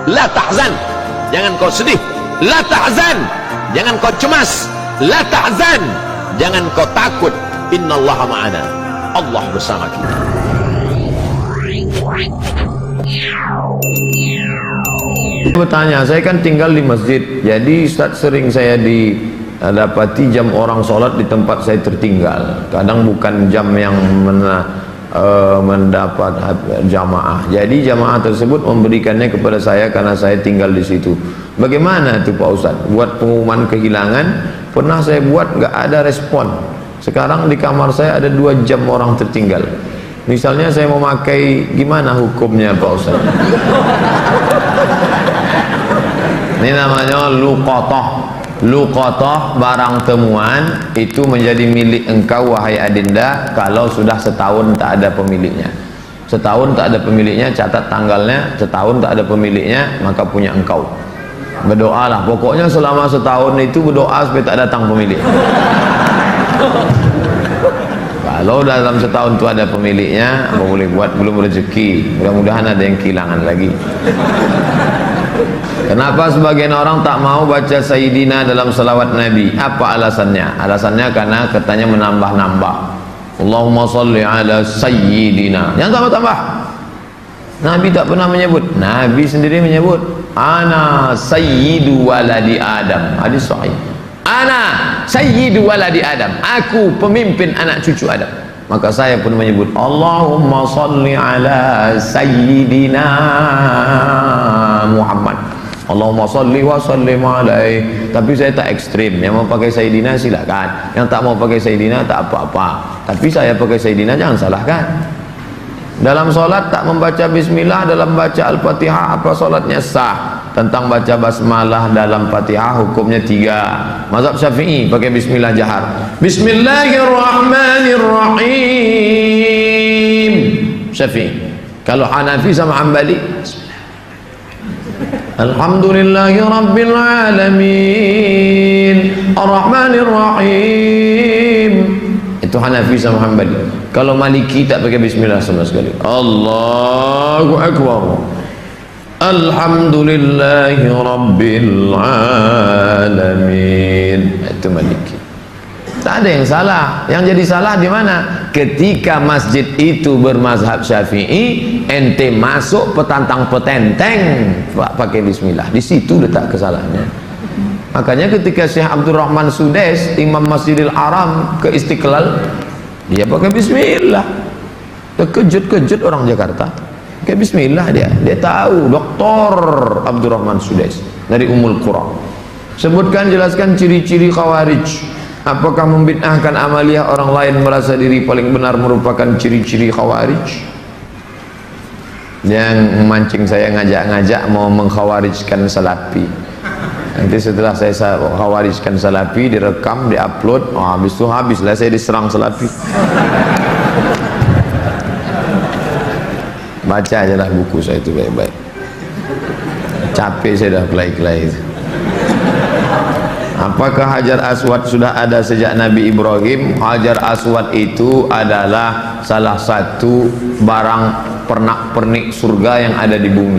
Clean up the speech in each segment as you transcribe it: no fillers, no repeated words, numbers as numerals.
la tahzan, jangan kau sedih. La tahzan, jangan kau cemas. La tahzan, jangan kau takut. Innallaha ma'ana, Allah bersama kita. Bertanya, saya kan tinggal di masjid, jadi Ustaz sering saya dapati jam orang sholat di tempat saya tertinggal. Kadang bukan jam yang mendapat jamaah. Jadi jamaah tersebut memberikannya kepada saya karena saya tinggal di situ. Bagaimana itu Pak Ustaz? Buat pengumuman kehilangan, pernah saya buat nggak ada respon. Sekarang di kamar saya ada 2 jam orang tertinggal. Misalnya saya mau pakai, gimana hukumnya Pak Ustaz? Ini namanya luqatah. Luqatah, barang temuan itu menjadi milik engkau wahai adinda kalau sudah setahun tak ada pemiliknya. Setahun tak ada pemiliknya, catat tanggalnya. Setahun tak ada pemiliknya, maka punya engkau. Berdoalah, pokoknya selama setahun itu berdoa supaya tak datang pemilik. Kalau dalam setahun itu ada pemiliknya, apa boleh buat, belum rezeki. Mudah-mudahan ada yang kehilangan lagi. Kenapa sebagian orang tak mau baca Sayyidina dalam salawat Nabi? Apa alasannya? Alasannya karena katanya menambah-nambah. Allahumma salli ala Sayyidina. Yang tambah-tambah. Nabi tak pernah menyebut. Nabi sendiri menyebut. Ana Sayyidu waladi Adam. Hadis sahih. Ana Sayyidu waladi Adam. Aku pemimpin anak cucu Adam. Maka saya pun menyebut Allahumma salli ala Sayyidina Muhammad. Allahumma salli wa sallim alaih. Tapi saya tak ekstrim. Yang mau pakai Sayyidina silakan. Yang tak mau pakai Sayyidina tak apa-apa. Tapi saya pakai Sayyidina jangan salahkan. Dalam solat tak membaca bismillah dalam baca al-fatihah, apa solatnya sah? Tentang baca basmalah dalam fatihah hukumnya 3. Mazhab Syafi'i pakai bismillah jahar. Bismillahirrahmanirrahim. Syafi'i. Kalau Hanafi sama Hambali, alhamdulillahi rabbil alamin arrahmanirrahim. Itu Hanafi sama Hambali. Kalau Maliki tak pakai bismillah sama sekali. Allahu akbar. Alhamdulillahi rabbil alamin. Itu Maliki. Tak ada yang salah. Yang jadi salah di mana? Ketika masjid itu bermazhab Syafi'i, ente masuk petantang petenteng pakai bismillah. Di situ letak kesalahannya. Makanya ketika Syekh Abdurrahman Sudais, Imam Masjidil Haram ke Istiqlal, dia pakai bismillah. Terkejut-kejut orang Jakarta. Pakai bismillah dia. Dia tahu Dr. Abdurrahman Sudais dari Ummul Qura. Sebutkan, jelaskan ciri-ciri Khawarij. Apakah membid'ahkan amaliyah orang lain merasa diri paling benar merupakan ciri-ciri Khawarij? Yang memancing saya ngajak-ngajak mau mengkhawarijkan Salafi. Nanti setelah saya khawarijkan Salafi, direkam, diupload, habis itu habislah saya diserang Salafi. Baca aja lah buku saya itu baik-baik. Capek saya dah kelai-kelai itu. Apakah Hajar Aswad sudah ada sejak Nabi Ibrahim? Hajar Aswad itu adalah salah satu barang pernak-pernik surga yang ada di bumi.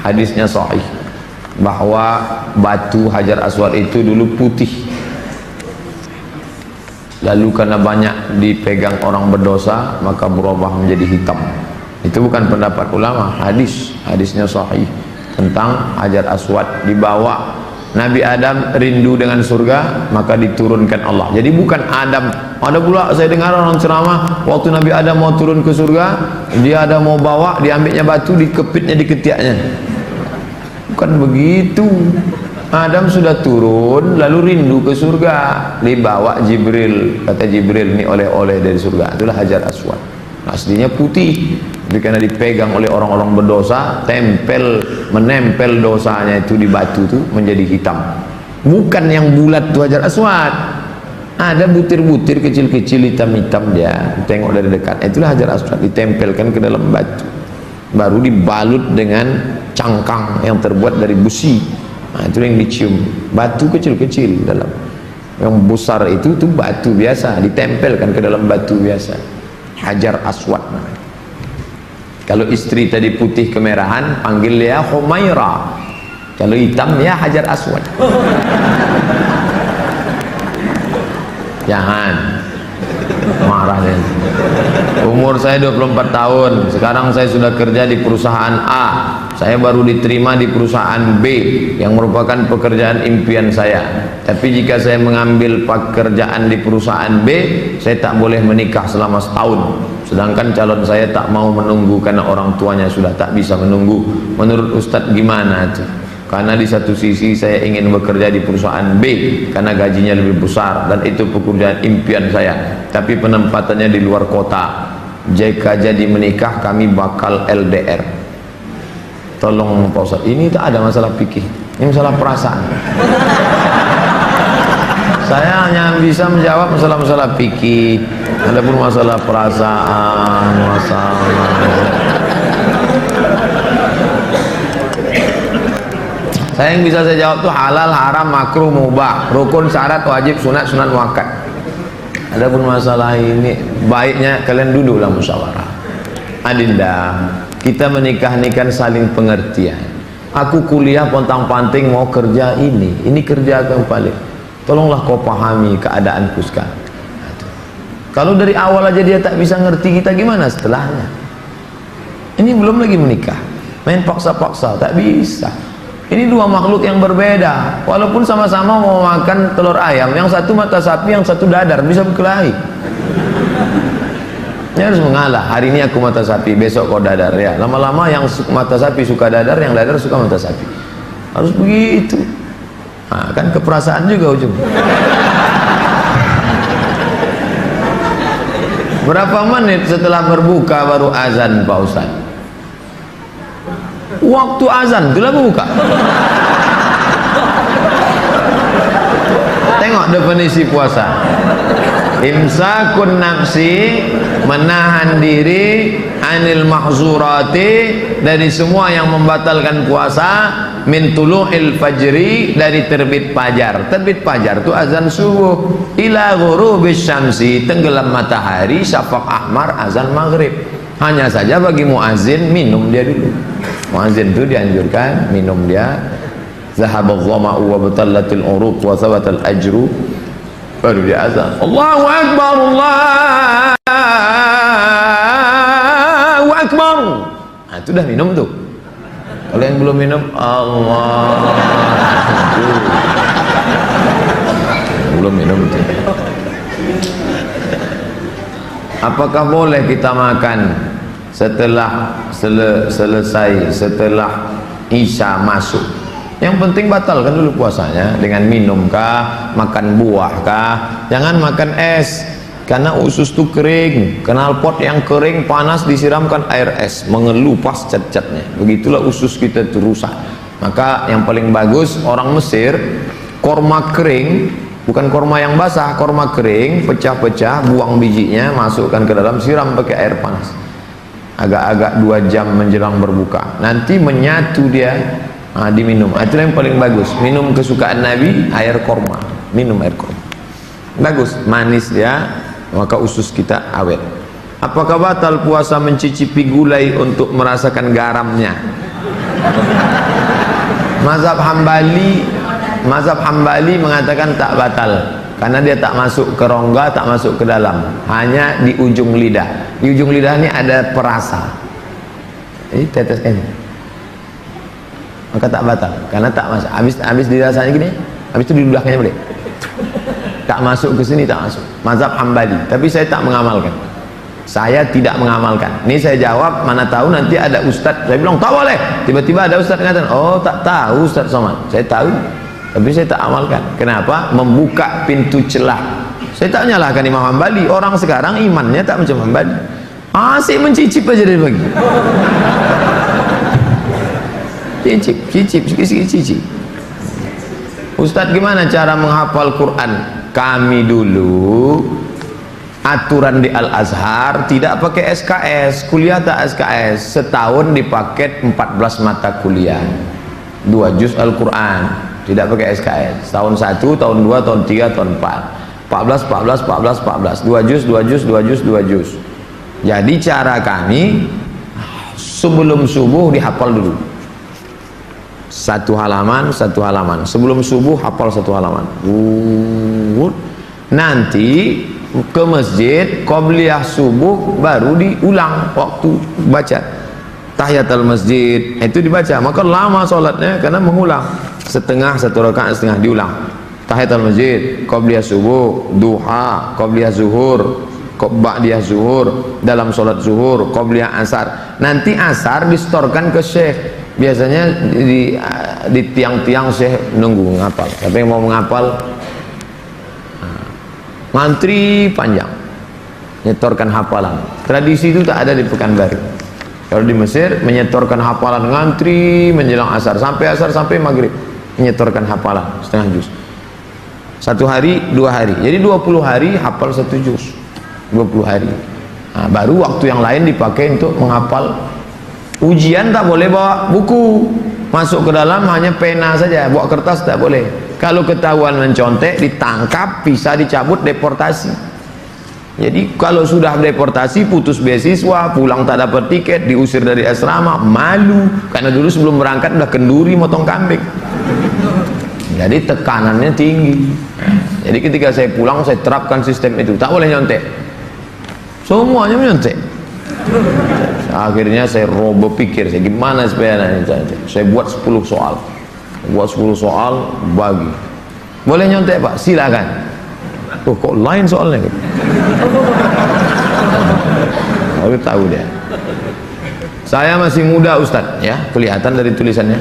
Hadisnya sahih bahwa batu Hajar Aswad itu dulu putih, lalu karena banyak dipegang orang berdosa maka berubah menjadi hitam. Itu bukan pendapat ulama, hadisnya sahih tentang Hajar Aswad. Dibawa Nabi Adam rindu dengan surga, maka diturunkan Allah. Jadi bukan Adam. Ada pula saya dengar orang ceramah, waktu Nabi Adam mau turun ke surga, dia ada mau bawa, diambilnya batu, dikepitnya di ketiaknya. Bukan begitu. Adam sudah turun, lalu rindu ke surga, dibawa Jibril. Kata Jibril, ini oleh-oleh dari surga. Itulah Hajar Aswad. Aslinya putih, tapi karena dipegang oleh orang-orang berdosa, menempel dosanya itu di batu itu menjadi hitam. Bukan yang bulat itu Hajar Aswad. Ada butir-butir kecil-kecil hitam-hitam dia. Tengok dari dekat. Itulah Hajar Aswad, ditempelkan ke dalam batu. Baru dibalut dengan cangkang yang terbuat dari busi. Nah, itu yang dicium. Batu kecil-kecil dalam. Yang besar itu batu biasa, ditempelkan ke dalam batu biasa. Hajar Aswad namanya. Kalau istri tadi putih kemerahan, panggil dia Humaira. Kalau hitam ya Hajar Aswad. Jangan marah dia. Umur saya 24 tahun, sekarang saya sudah kerja di perusahaan A, saya baru diterima di perusahaan B yang merupakan pekerjaan impian saya. Tapi jika saya mengambil pekerjaan di perusahaan B, saya tak boleh menikah selama setahun. Sedangkan calon saya tak mau menunggu karena orang tuanya sudah tak bisa menunggu. Menurut Ustadz gimana tuh? Karena di satu sisi saya ingin bekerja di perusahaan B karena gajinya lebih besar dan itu pekerjaan impian saya, tapi penempatannya di luar kota. Jika jadi menikah kami bakal LDR. Tolong Pak Ustaz, ini tak ada masalah fikih, ini masalah perasaan. Saya hanya bisa menjawab masalah-masalah fikih. Adapun masalah perasaan, saya yang bisa saya jawab tuh halal, haram, makruh, mubah, rukun, syarat, wajib, sunat, sunan, muakkad. Adapun masalah ini baiknya kalian duduklah musyawarah. Adinda, kita menikah ini kan saling pengertian. Aku kuliah pontang-panting mau kerja ini kerja yang paling. Tolonglah kau pahami keadaanku sekarang. Kalau dari awal aja dia tak bisa ngerti kita, gimana setelahnya? Ini belum lagi menikah, main paksa-paksa, tak bisa. Ini dua makhluk yang berbeda, walaupun sama-sama mau makan telur ayam, yang satu mata sapi, yang satu dadar, bisa berkelahi. Ini harus mengalah. Hari ini aku mata sapi, besok kau dadar, ya. Lama-lama yang mata sapi suka dadar, yang dadar suka mata sapi. Harus begitu. Nah, kan keperasaan juga ujung. Berapa menit setelah berbuka baru azan Pak Ustaz? Waktu azan itulah buka. Tengok definisi puasa. Imsakun nafsi, menahan diri, anil mahzurati, dari semua yang membatalkan puasa, min tulu'il fajri, dari terbit fajar. Terbit fajar itu azan subuh, ila ghurubis syamsi, tenggelam matahari, syafaq ahmar, azan maghrib. Hanya saja bagi muazin minum dia dulu. Muazin itu dianjurkan minum dia. Zahabal dhama'u wa batallatil uruq wa thabatal ajru, baru dia azan. Allahu akbar, Allahu akbar. Nah, itu dah minum tuh. Kalau yang belum minum, Allah, belum minum tuh. Apakah boleh kita makan setelah selesai, setelah Isya masuk? Yang penting batalkan dulu puasanya dengan minum kah, makan buah kah. Jangan makan es, karena usus itu kering. Knalpot yang kering panas disiramkan air es, mengelupas cat-catnya. Begitulah usus kita itu rusak. Maka yang paling bagus orang Mesir, korma kering, bukan korma yang basah, korma kering, pecah-pecah, buang bijinya, masukkan ke dalam, siram pakai air panas. Agak-agak 2 jam menjelang berbuka, nanti menyatu dia. Nah, diminum. Itu yang paling bagus. Minum kesukaan Nabi, air korma. Minum air korma. Bagus, manis dia, maka usus kita awet. Apakah batal puasa mencicipi gulai untuk merasakan garamnya? Mazhab Hambali mengatakan tak batal, karena dia tak masuk ke rongga, tak masuk ke dalam, hanya di ujung lidah. Di ujung lidah ini ada perasa. Ini teteskan. Maka tak batal, karena tak masuk. Habis dirasanya gini, habis itu di ludahnya boleh. Tak masuk ke sini, tak masuk. Mazhab Hambali. Tapi saya tak mengamalkan. Saya tidak mengamalkan. Ini saya jawab, mana tahu nanti ada ustadz. Saya bilang tak boleh. Tiba-tiba ada ustadz mengatakan, oh tak tahu Ustadz Somad. Saya tahu, tapi saya tak amalkan. Kenapa? Membuka pintu celah. Saya tak menyalahkan Imam Hambali. Orang sekarang imannya tak macam Hambali. Asik mencicip aja dari pagi. Cicip, sikit-sikit. Ustadz, gimana cara menghafal Quran? Kami dulu aturan di Al-Azhar tidak pakai SKS, kuliah tak SKS, setahun dipaket 14 mata kuliah, 2 juz Al-Quran, tidak pakai SKS, tahun 1, tahun 2, tahun 3, tahun 4, 14, 2 juz. Jadi cara kami sebelum subuh dihafal dulu satu halaman, sebelum subuh hafal satu halaman. Nanti ke masjid qobliyah subuh baru diulang waktu baca tahiyatul masjid, itu dibaca. Maka lama sholatnya karena mengulang setengah, satu rakaat setengah diulang. Tahiyatul masjid, qobliyah subuh, duha, qobliyah zuhur, ba'diyah zuhur, dalam sholat zuhur, qobliyah asar. Nanti asar distorkan ke syekh. Biasanya di tiang-tiang syekh nunggu ngapal. Tapi yang mau menghafal ngantri panjang, nyetorkan hafalan. Tradisi itu tak ada di Pekanbaru. Kalau di Mesir menyetorkan hafalan, ngantri menjelang asar sampai maghrib, menyetorkan hafalan setengah juz. Satu hari, 2 hari. Jadi 20 hari hafal 1 juz. 20 hari. Nah, baru waktu yang lain dipakai untuk menghafal. Ujian tak boleh bawa buku, masuk ke dalam hanya pena saja, bawa kertas tak boleh. Kalau ketahuan mencontek, ditangkap, bisa dicabut, deportasi. Jadi kalau sudah deportasi, putus beasiswa, pulang tak dapat tiket, diusir dari asrama, malu. Karena dulu sebelum berangkat udah kenduri motong kambing. Jadi tekanannya tinggi. Jadi ketika saya pulang, saya terapkan sistem itu, tak boleh nyontek. Semuanya menyontek. Akhirnya saya berpikir, saya gimana supaya saya buat 10 soal. Buat 10 soal, bagi. Boleh nyontek Pak? Silakan. Oh, kok lain soalnya? Aku tahu dia. Saya masih muda Ustadz, ya, kelihatan dari tulisannya.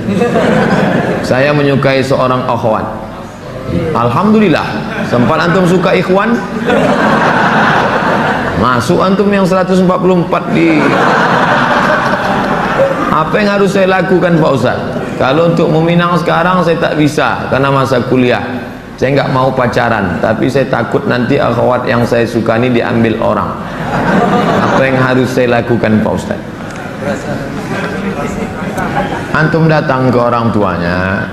Saya menyukai seorang akhwat. Alhamdulillah. Sempat antum suka ikhwan? Masuk antum yang 144 di. Apa yang harus saya lakukan Pak Ustaz? Kalau untuk meminang sekarang saya tak bisa karena masa kuliah. Saya nggak mau pacaran, tapi saya takut nanti akhwat yang saya suka ini diambil orang. Apa yang harus saya lakukan Pak Ustaz? Antum datang ke orang tuanya,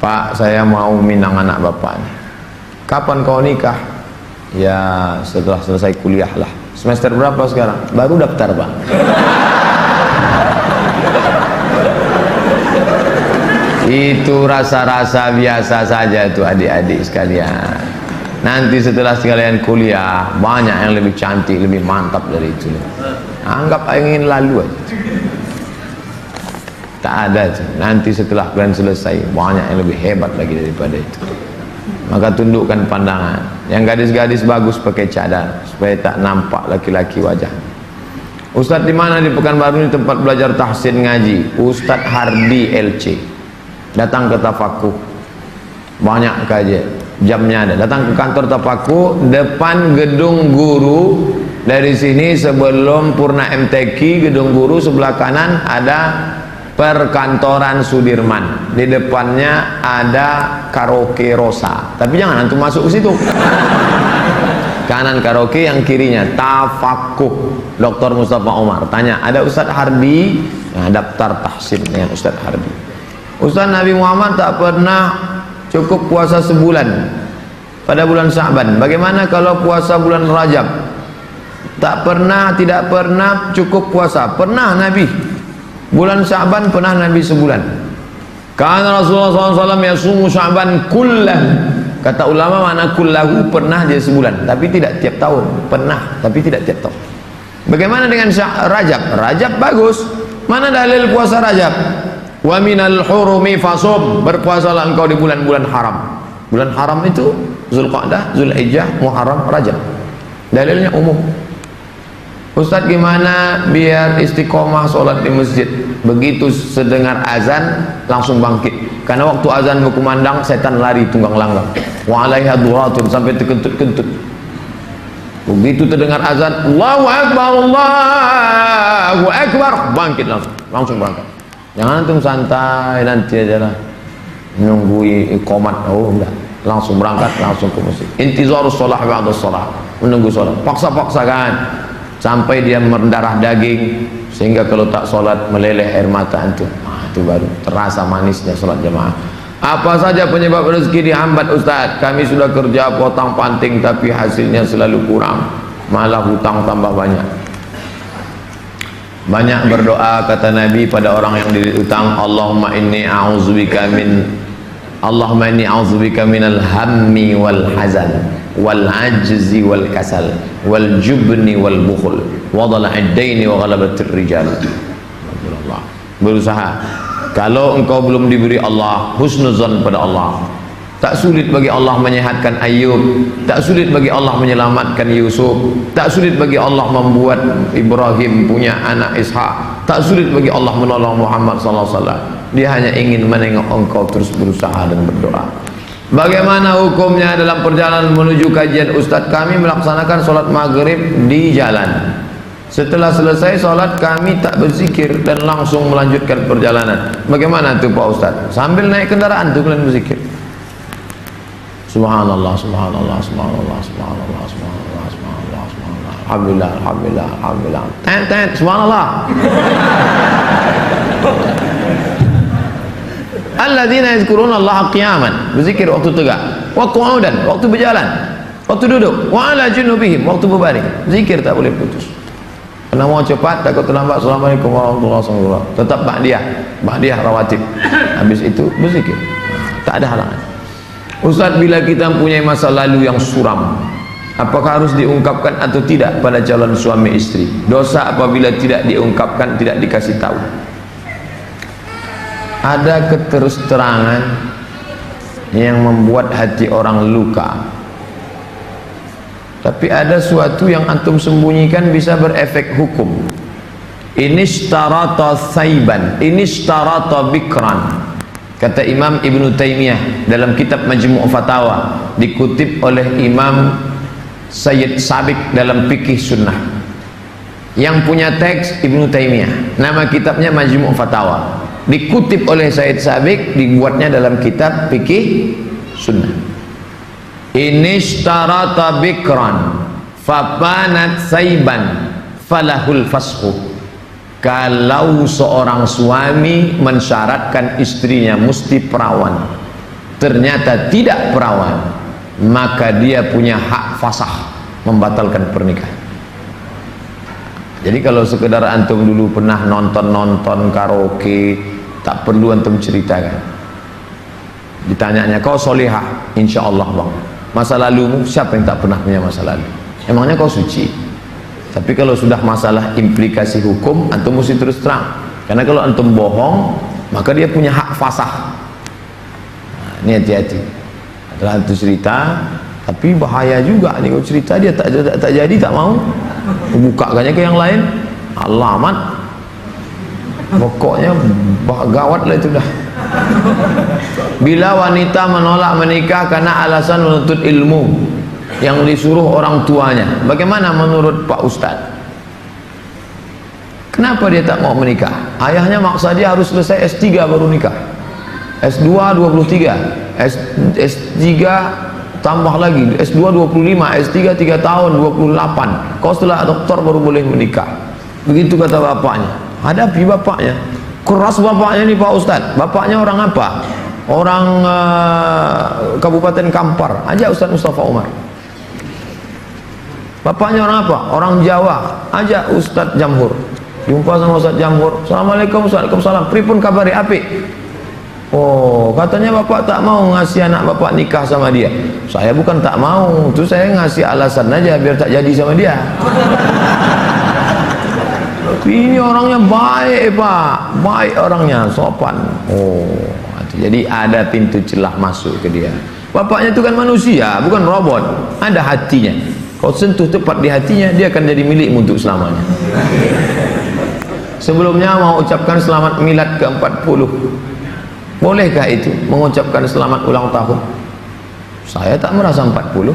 Pak, saya mau minang anak bapak. Kapan kau nikah? Ya setelah selesai kuliah lah. Semester berapa sekarang? Baru daftar Pak. Itu rasa-rasa biasa saja itu adik-adik sekalian. Nanti setelah sekalian kuliah, banyak yang lebih cantik, lebih mantap dari itu. Anggap ingin lalu aja. Tak ada. Nanti setelah kalian selesai, banyak yang lebih hebat lagi daripada itu. Maka tundukkan pandangan. Yang gadis-gadis bagus pakai cadar supaya tak nampak laki-laki wajah. Ustadz di mana di Pekanbaru ini tempat belajar tahsin ngaji? Ustadz Hardi LC. Datang ke Tafakuh. Banyak kajian. Jamnya ada. Datang ke kantor Tafakuh depan gedung guru. Dari sini sebelum Purna MTQ, gedung guru sebelah kanan ada perkantoran Sudirman. Di depannya ada karaoke Rosa. Tapi jangan antum masuk ke situ. Kanan karaoke, yang kirinya Tafakuh Dr. Mustafa Umar. Tanya, ada Ustadz Hardi? Nah, daftar tahsin dengan Ustadz Hardi. Ustadz, Nabi Muhammad tak pernah cukup puasa sebulan pada bulan Sya'ban. Bagaimana kalau puasa bulan Rajab? Tak pernah, tidak pernah cukup puasa. Pernah Nabi. Bulan Sya'ban pernah Nabi sebulan. Karena Rasulullah SAW yasumu Sya'ban kullah. Kata ulama mana kullahu, pernah dia sebulan, tapi tidak tiap tahun. Pernah, tapi tidak tiap tahun. Bagaimana dengan Rajab? Rajab bagus. Mana dalil puasa Rajab? Wa minal hurumi fasum. Berpuasalah engkau di bulan-bulan haram. Bulan haram itu Zulqa'dah, Zulhijjah, Muharram, Rajab. Dalilnya umum. Ustadz, gimana biar istiqomah sholat di masjid? Begitu sedengar azan langsung bangkit. Karena waktu azan berkumandang setan lari tunggang langgang. Wa alaiha duratun, sampai terkentut-kentut. Begitu terdengar azan, Allahu Akbar, Allahu Akbar, bangkit langsung berangkat. Jangan antum santai nanti aja lah nunggu iqamat. Oh enggak, langsung berangkat, langsung ke masjid. Intizarus shalah ba'da shalah, menunggu sholat. Paksa-paksakan sampai dia mendarah daging, sehingga kalau tak sholat meleleh air mata antum. Itu baru terasa manisnya sholat jamaah. Apa saja penyebab rezeki dihambat Ustaz? Kami sudah kerja potong panting tapi hasilnya selalu kurang, malah hutang tambah banyak. Banyak berdoa kata Nabi pada orang yang dililit utang, Allahumma inni a'udzubika minal hammi wal hazan wal ajzi wal kasal wal jubni wal bukhul wa dhala'id daini wa ghalabatir rijal. Berusaha, kalau engkau belum diberi Allah, husnuzan pada Allah. Tak sulit bagi Allah menyehatkan Ayub, tak sulit bagi Allah menyelamatkan Yusuf, tak sulit bagi Allah membuat Ibrahim punya anak Ishak, tak sulit bagi Allah menolong Muhammad sallallahu alaihi wasallam. Dia hanya ingin menengok engkau terus berusaha dan berdoa. Bagaimana hukumnya dalam perjalanan menuju kajian Ustadz? Kami melaksanakan sholat maghrib di jalan. Setelah selesai sholat kami tak berzikir dan langsung melanjutkan perjalanan. Bagaimana itu Pak Ustadz? Sambil naik kendaraan tuh kalian berzikir. Subhanallah, subhanallah, subhanallah, subhanallah, subhanallah, subhanallah, subhanallah. Alhamdulillah, alhamdulillah, alhamdulillah. Tet, subhanallah. Alladzina yazkuruna Allah qiyaman, berzikir waktu tegak, wa qu'udan, waktu berjalan, waktu duduk, wa ala junubihim, waktu berbaring. Zikir tak boleh putus. Karena mau cepat takut terlambat. Assalamualaikum warahmatullahi wabarakatuh. Tetap ba'diyah rawatib. Habis itu berzikir. Tak ada halangan. Ustaz, bila kita mempunyai masa lalu yang suram, apakah harus diungkapkan atau tidak pada calon suami istri? Dosa apabila tidak diungkapkan, tidak dikasih tahu. Ada keterus-terangan yang membuat hati orang luka, tapi ada suatu yang antum sembunyikan bisa berefek hukum. Ini sytarata saiban, ini sytarata bikran. Kata Imam Ibn Taymiyah dalam kitab Majmu' Fatawa, dikutip oleh Imam Sayyid Sabiq dalam Fikih Sunnah. Yang punya teks Ibn Taymiyah, nama kitabnya Majmu' Fatawa, dikutip oleh Sayyid Sabiq, dibuatnya dalam kitab Fikih Sunnah. Ini sytarata bikran fapanat saiban falahul fashu. Kalau seorang suami mensyaratkan istrinya mesti perawan, ternyata tidak perawan, maka dia punya hak fasah membatalkan pernikahan. Jadi kalau sekedar antum dulu pernah nonton karaoke, tak perlu antum ceritakan. Ditanyanya, kau solihah? Insya Allah bang. Masa lalumu, siapa yang tak pernah punya masa lalu? Emangnya kau suci? Tapi kalau sudah masalah implikasi hukum, antum mesti terus terang. Karena kalau antum bohong, maka dia punya hak fasah. Nah, ini hati-hati. Adalah antum cerita, tapi bahaya juga nih kalau cerita dia tak jadi, tak mau. Bukakannya ke yang lain, alamat. Pokoknya gawat lah itu dah. Bila wanita menolak menikah karena alasan menuntut ilmu yang disuruh orang tuanya, bagaimana menurut Pak Ustadz? Kenapa dia tak mau menikah? Ayahnya maksa dia harus selesai S3 baru nikah, S2 23, S3 tambah lagi, S2 25, S3 3 tahun 28. Kau setelah doktor baru boleh menikah. Begitu kata bapaknya. Hadapi bapaknya. Keras bapaknya nih Pak Ustadz. Bapaknya orang apa? Orang Kabupaten Kampar. Ajak Ustadz Mustafa Umar. Bapaknya orang apa? Orang Jawa. Ajak Ustadz Jamhur. Jumpa sama Ustadz Jamhur. Assalamualaikum, Waalaikumsalam. Pripun kabari apik? Oh, katanya bapak tak mau ngasih anak bapak nikah sama dia. Saya bukan tak mau, itu saya ngasih alasan aja biar tak jadi sama dia. Tapi ini orangnya baik Pak, baik orangnya, sopan. Oh, jadi ada pintu celah masuk ke dia. Bapaknya itu kan manusia, bukan robot. Ada hatinya. Kau sentuh tepat di hatinya, dia akan jadi milikmu untuk selamanya. Sebelumnya mau ucapkan selamat milad ke-40. Bolehkah itu mengucapkan selamat ulang tahun? Saya tak merasa 40.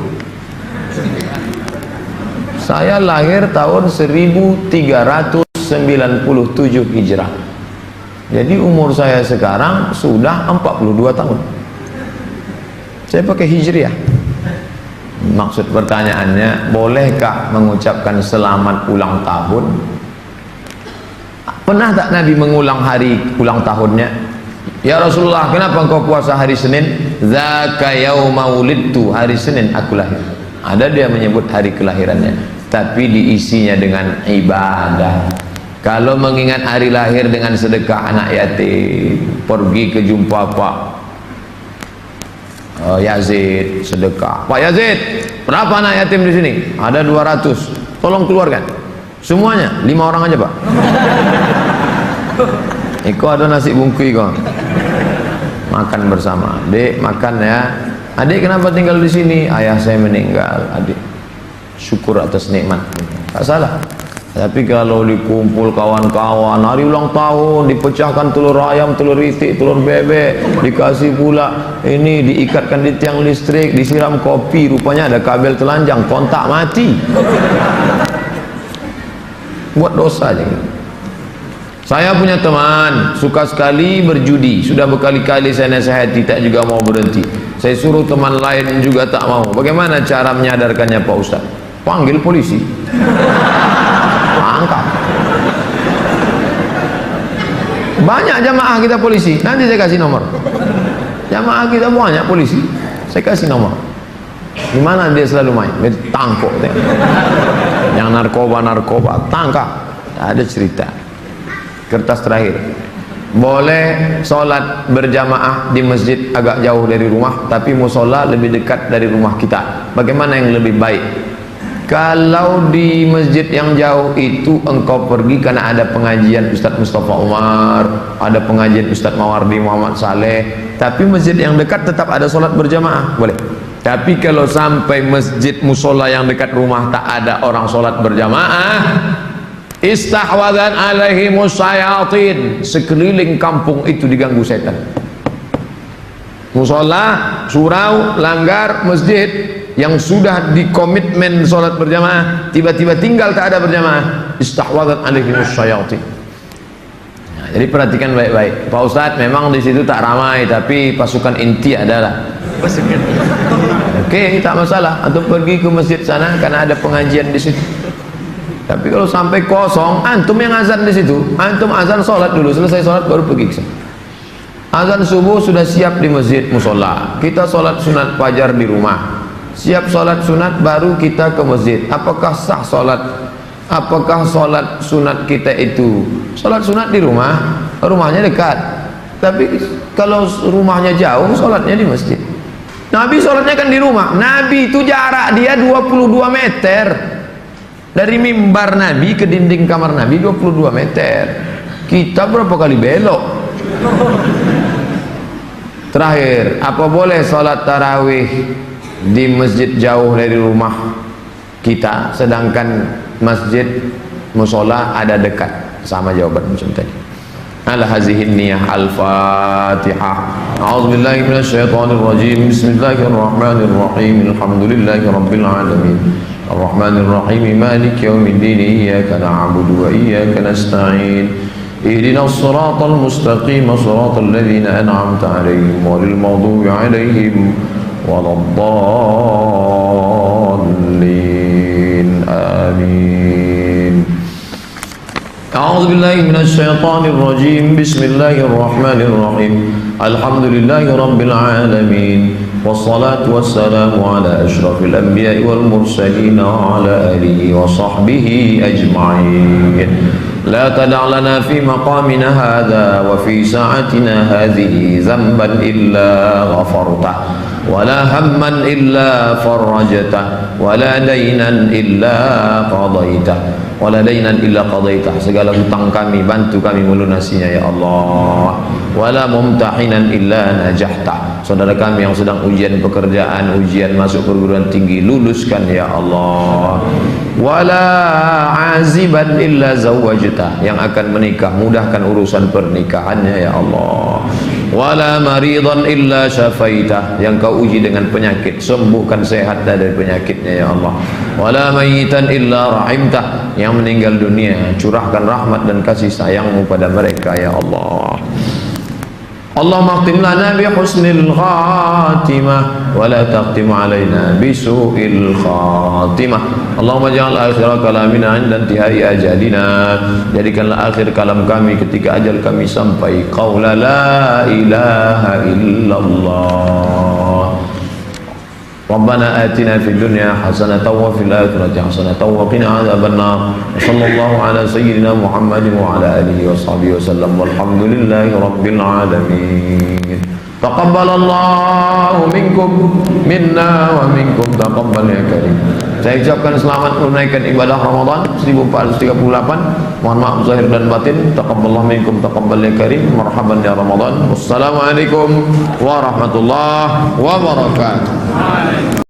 Saya lahir tahun 1397 Hijrah. Jadi umur saya sekarang sudah 42 tahun. Saya pakai Hijriah. Maksud pertanyaannya, bolehkah mengucapkan selamat ulang tahun? Pernah tak Nabi mengulang hari ulang tahunnya? Ya Rasulullah, kenapa engkau puasa hari Senin? Zaka yauma wulidtu, hari Senin aku lahir. Ada dia menyebut hari kelahirannya, tapi diisinya dengan ibadah. Kalau mengingat hari lahir dengan sedekah anak yatim, pergi ke jumpa Pak Yazid, sedekah. Pak Yazid, berapa anak yatim di sini? Ada 200. Tolong keluarkan. Semuanya, 5 orang aja, Pak. Iko ada nasi bungkui kok. Makan bersama. Dek, makan ya. Adik kenapa tinggal di sini? Ayah saya meninggal. Adik syukur atas nikmat. Tak salah. Tapi kalau dikumpul kawan-kawan, hari ulang tahun, dipecahkan telur ayam, telur itik, telur bebek, dikasih pula ini, diikatkan di tiang listrik, disiram kopi, rupanya ada kabel telanjang, kontak mati. Buat dosa aja. Saya punya teman suka sekali berjudi, sudah berkali-kali saya nasihati, tak juga mau berhenti. Saya suruh teman lain juga tak mau. Bagaimana cara menyadarkannya Pak Ustaz? Panggil polisi. Angkat. Banyak jamaah kita polisi, nanti saya kasih nomor. Jamaah kita banyak polisi, saya kasih nomor. Gimana dia selalu main? Dia tangkap. Yang narkoba tangkap. Ada cerita. Kertas terakhir. Boleh sholat berjamaah di masjid agak jauh dari rumah, tapi musola lebih dekat dari rumah kita. Bagaimana yang lebih baik? Kalau di masjid yang jauh itu engkau pergi karena ada pengajian Ustaz Mustafa Umar, ada pengajian Ustaz Mawardi Muhammad Saleh, tapi masjid yang dekat tetap ada sholat berjamaah, boleh. Tapi kalau sampai masjid musola yang dekat rumah tak ada orang sholat berjamaah, istahwadan alaihimus syayatin, sekeliling kampung itu diganggu setan. Musola, surau, langgar, masjid yang sudah dikomitmen sholat berjamaah, tiba-tiba tinggal tak ada berjamaah, istahwadan alaihimus syayatin. Nah, jadi perhatikan baik-baik. Pak Ustadz, memang di situ tak ramai, tapi pasukan inti adalah. Oke, tak masalah. Antum pergi ke masjid sana karena ada pengajian di situ. Tapi kalau sampai kosong, antum yang azan di situ, antum azan sholat dulu, selesai sholat baru pergi ke sana. Azan subuh sudah siap di masjid musola, kita sholat sunat fajar di rumah. Siap sholat sunat baru kita ke masjid. Apakah sah sholat? Apakah sholat sunat kita itu sholat sunat di rumah? Rumahnya dekat. Tapi kalau rumahnya jauh, sholatnya di masjid. Nabi sholatnya kan di rumah. Nabi itu jarak dia 22 meter. Dari mimbar Nabi ke dinding kamar Nabi 22 meter. Kita berapa kali belok? Terakhir, apa boleh sholat tarawih di masjid jauh dari rumah kita, sedangkan masjid musola ada dekat? Sama jawaban macam tadi. Ala hazihin niyah. Al-Fatihah. A'udzubillahi minasyaitonir rajim. Bismillahirrahmanirrahim. Alhamdulillahi rabbil alamin. Ar-Rahmanir Rahim. Maliki yaumiddin. Iyyaka na'budu wa iyyaka nasta'in. Ihdinas siratal mustaqim. Siratal ladzina an'amta 'alaihim ghairil maghdubi 'alaihim waladdallin. Amin. A'udzu billahi minasy syaithanir rajim. Bismillahirrahmanirrahim. Alhamdulillahi rabbil alamin. Wassalatu wassalamu ala asyrafil anbiya'i wal mursalin wa ala alihi wa sahbihi ajma'in. La tada' lana fi maqamina hadha wa fi sa'atina hadhihi dhanban illa ghafartah, wala hamman illa farajtah, wala dainan illa qadaitah, wala dainan illa qadaitah. Segala hutang kami bantu kami melunasinya ya Allah. Wala mumtahinan illa najahta. Saudara kami yang sedang ujian pekerjaan, ujian masuk perguruan tinggi, luluskan ya Allah. Wala aziban illa zawwajta. Yang akan menikah, mudahkan urusan pernikahannya ya Allah. Wala maridan illa syafaitah. Yang kau uji dengan penyakit, sembuhkan, sehat dari penyakitnya ya Allah. Wala mayitan illa rahimtah. Yang meninggal dunia, curahkan rahmat dan kasih sayangmu pada mereka ya Allah. Allahumma khtim lana bi husnil khatimah wa la taqtim alaina bi su'il khatimah. Allahumma ja'al akhir kalamina 'inda intihai ajalina. Jadikanlah akhir kalam kami ketika ajal kami sampai, qaula la ilaha illallah. Rabbana atina fid dunya hasanatan wa fil akhirati hasanatan wa qina adzabannar. Sallallahu ala sayyidina Muhammadin wa ala alihi wa sahbihi wasallam. Walhamdulillahi rabbil alamin. Taqabbalallahu minkum minna wa minkum taqabbal ya karim. Saya ucapkan selamat menunaikan ibadah Ramadan 1438. Mohon maaf zahir dan batin. Taqabbalallahu minkum taqabbal ya karim. Marhaban ya Ramadan. Wassalamualaikum warahmatullahi wabarakatuh.